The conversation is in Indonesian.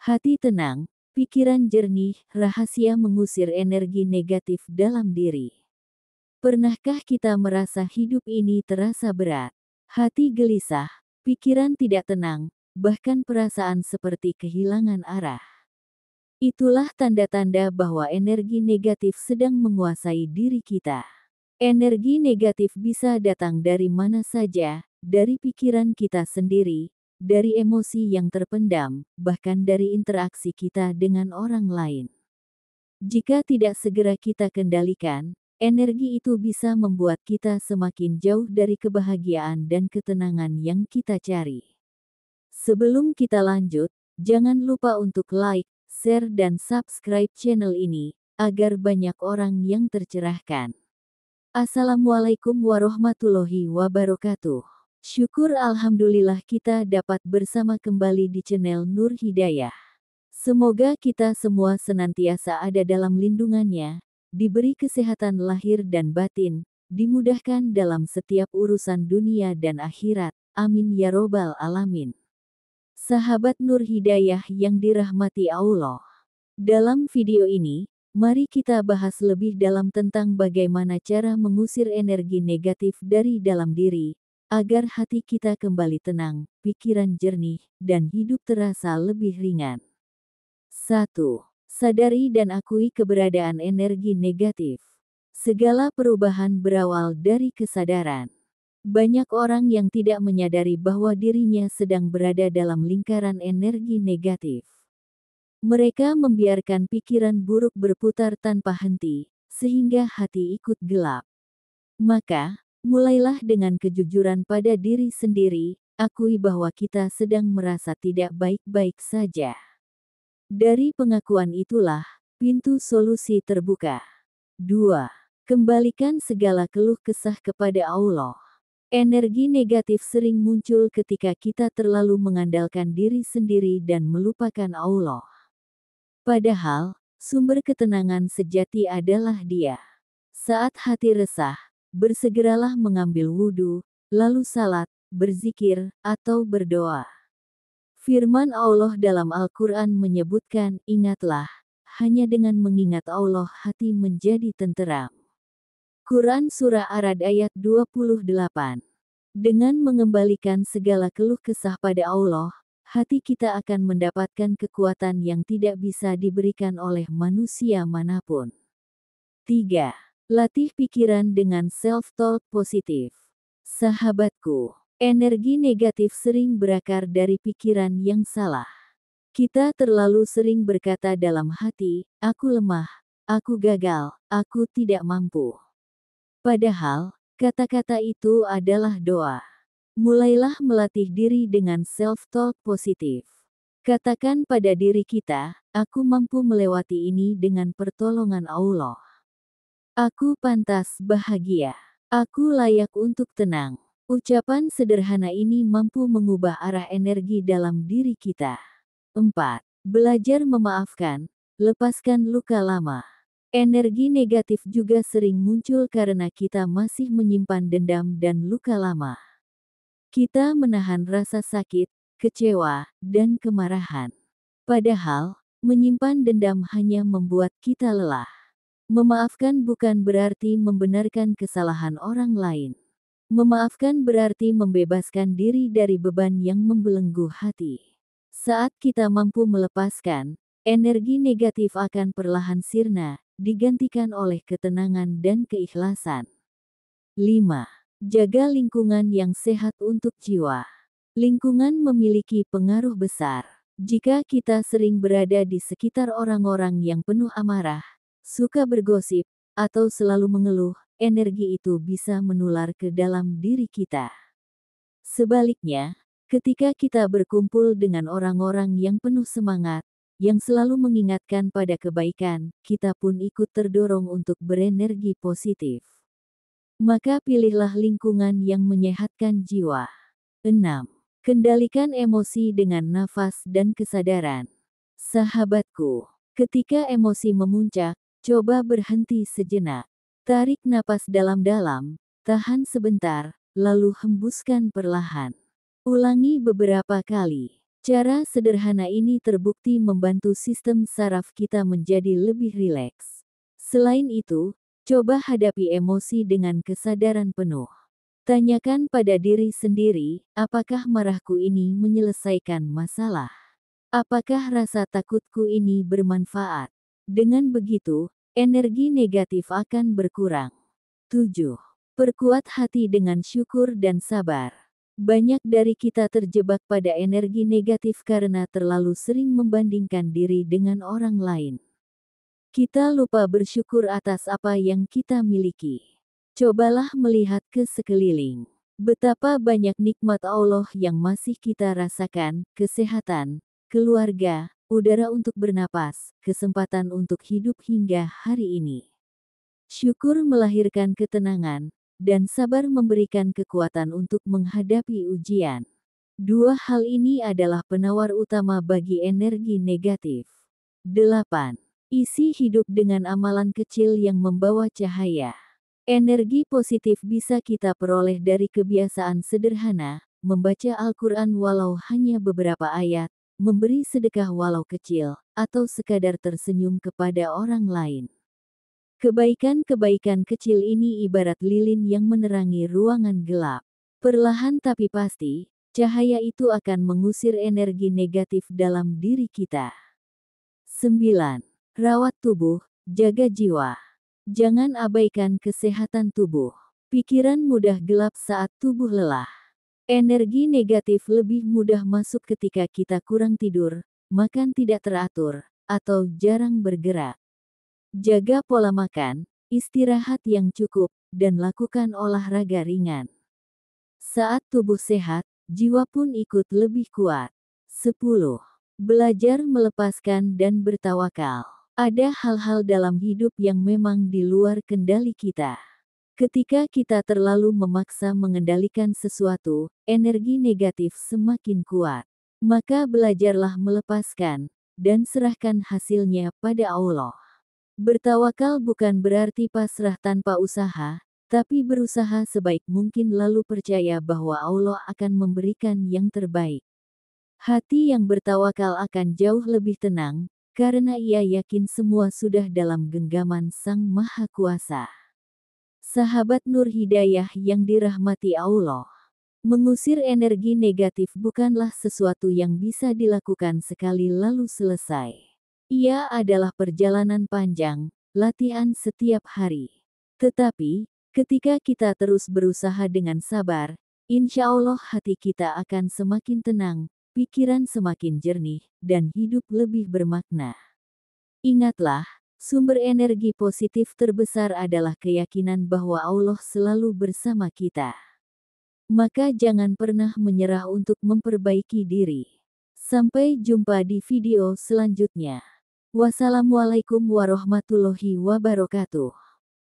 Hati tenang, pikiran jernih, rahasia mengusir energi negatif dalam diri. Pernahkah kita merasa hidup ini terasa berat? Hati gelisah, pikiran tidak tenang, bahkan perasaan seperti kehilangan arah. Itulah tanda-tanda bahwa energi negatif sedang menguasai diri kita. Energi negatif bisa datang dari mana saja, dari pikiran kita sendiri, dari emosi yang terpendam, bahkan dari interaksi kita dengan orang lain. Jika tidak segera kita kendalikan, energi itu bisa membuat kita semakin jauh dari kebahagiaan dan ketenangan yang kita cari. Sebelum kita lanjut, jangan lupa untuk like, share dan subscribe channel ini, agar banyak orang yang tercerahkan. Assalamualaikum warahmatullahi wabarakatuh. Syukur alhamdulillah kita dapat bersama kembali di channel Nur Hidayah. Semoga kita semua senantiasa ada dalam lindungannya, diberi kesehatan lahir dan batin, dimudahkan dalam setiap urusan dunia dan akhirat. Amin ya robbal alamin. Sahabat Nur Hidayah yang dirahmati Allah. Dalam video ini, mari kita bahas lebih dalam tentang bagaimana cara mengusir energi negatif dari dalam diri, agar hati kita kembali tenang, pikiran jernih, dan hidup terasa lebih ringan. 1. Sadari dan akui keberadaan energi negatif. Segala perubahan berawal dari kesadaran. Banyak orang yang tidak menyadari bahwa dirinya sedang berada dalam lingkaran energi negatif. Mereka membiarkan pikiran buruk berputar tanpa henti, sehingga hati ikut gelap. Maka, mulailah dengan kejujuran pada diri sendiri, akui bahwa kita sedang merasa tidak baik-baik saja. Dari pengakuan itulah, pintu solusi terbuka. 2. Kembalikan segala keluh kesah kepada Allah. Energi negatif sering muncul ketika kita terlalu mengandalkan diri sendiri dan melupakan Allah. Padahal, sumber ketenangan sejati adalah Dia. Saat hati resah, bersegeralah mengambil wudhu, lalu salat, berzikir, atau berdoa. Firman Allah dalam Al-Quran menyebutkan, ingatlah, hanya dengan mengingat Allah hati menjadi tenteram. Quran Surah Ar-Ra'd ayat 28. Dengan mengembalikan segala keluh kesah pada Allah, hati kita akan mendapatkan kekuatan yang tidak bisa diberikan oleh manusia manapun. 3. Latih pikiran dengan self-talk positif. Sahabatku, energi negatif sering berakar dari pikiran yang salah. Kita terlalu sering berkata dalam hati, aku lemah, aku gagal, aku tidak mampu. Padahal, kata-kata itu adalah doa. Mulailah melatih diri dengan self-talk positif. Katakan pada diri kita, aku mampu melewati ini dengan pertolongan Allah. Aku pantas bahagia. Aku layak untuk tenang. Ucapan sederhana ini mampu mengubah arah energi dalam diri kita. 4. Belajar memaafkan, lepaskan luka lama. Energi negatif juga sering muncul karena kita masih menyimpan dendam dan luka lama. Kita menahan rasa sakit, kecewa, dan kemarahan. Padahal, menyimpan dendam hanya membuat kita lelah. Memaafkan bukan berarti membenarkan kesalahan orang lain. Memaafkan berarti membebaskan diri dari beban yang membelenggu hati. Saat kita mampu melepaskan, energi negatif akan perlahan sirna, digantikan oleh ketenangan dan keikhlasan. 5. Jaga lingkungan yang sehat untuk jiwa. Lingkungan memiliki pengaruh besar. Jika kita sering berada di sekitar orang-orang yang penuh amarah, suka bergosip, atau selalu mengeluh, energi itu bisa menular ke dalam diri kita. Sebaliknya, ketika kita berkumpul dengan orang-orang yang penuh semangat, yang selalu mengingatkan pada kebaikan, kita pun ikut terdorong untuk berenergi positif. Maka pilihlah lingkungan yang menyehatkan jiwa. 6. Kendalikan emosi dengan nafas dan kesadaran. Sahabatku, ketika emosi memuncak, coba berhenti sejenak. Tarik napas dalam-dalam, tahan sebentar, lalu hembuskan perlahan. Ulangi beberapa kali. Cara sederhana ini terbukti membantu sistem saraf kita menjadi lebih rileks. Selain itu, coba hadapi emosi dengan kesadaran penuh. Tanyakan pada diri sendiri, apakah marahku ini menyelesaikan masalah? Apakah rasa takutku ini bermanfaat? Dengan begitu, energi negatif akan berkurang. 7. Perkuat hati dengan syukur dan sabar. Banyak dari kita terjebak pada energi negatif karena terlalu sering membandingkan diri dengan orang lain. Kita lupa bersyukur atas apa yang kita miliki. Cobalah melihat ke sekeliling. Betapa banyak nikmat Allah yang masih kita rasakan: kesehatan, keluarga, udara untuk bernapas, kesempatan untuk hidup hingga hari ini. Syukur melahirkan ketenangan, dan sabar memberikan kekuatan untuk menghadapi ujian. Dua hal ini adalah penawar utama bagi energi negatif. 8. Isi hidup dengan amalan kecil yang membawa cahaya. Energi positif bisa kita peroleh dari kebiasaan sederhana, membaca Al-Quran walau hanya beberapa ayat, memberi sedekah walau kecil, atau sekadar tersenyum kepada orang lain. Kebaikan-kebaikan kecil ini ibarat lilin yang menerangi ruangan gelap. Perlahan tapi pasti, cahaya itu akan mengusir energi negatif dalam diri kita. 9. Rawat tubuh, jaga jiwa. Jangan abaikan kesehatan tubuh. Pikiran mudah gelap saat tubuh lelah. Energi negatif lebih mudah masuk ketika kita kurang tidur, makan tidak teratur, atau jarang bergerak. Jaga pola makan, istirahat yang cukup, dan lakukan olahraga ringan. Saat tubuh sehat, jiwa pun ikut lebih kuat. 10. Belajar melepaskan dan bertawakal. Ada hal-hal dalam hidup yang memang di luar kendali kita. Ketika kita terlalu memaksa mengendalikan sesuatu, energi negatif semakin kuat. Maka belajarlah melepaskan, dan serahkan hasilnya pada Allah. Bertawakal bukan berarti pasrah tanpa usaha, tapi berusaha sebaik mungkin lalu percaya bahwa Allah akan memberikan yang terbaik. Hati yang bertawakal akan jauh lebih tenang, karena ia yakin semua sudah dalam genggaman Sang Maha Kuasa. Sahabat Nur Hidayah yang dirahmati Allah. Mengusir energi negatif bukanlah sesuatu yang bisa dilakukan sekali lalu selesai. Ia adalah perjalanan panjang, latihan setiap hari. Tetapi, ketika kita terus berusaha dengan sabar, insya Allah hati kita akan semakin tenang, pikiran semakin jernih, dan hidup lebih bermakna. Ingatlah, sumber energi positif terbesar adalah keyakinan bahwa Allah selalu bersama kita. Maka jangan pernah menyerah untuk memperbaiki diri. Sampai jumpa di video selanjutnya. Wassalamualaikum warahmatullahi wabarakatuh.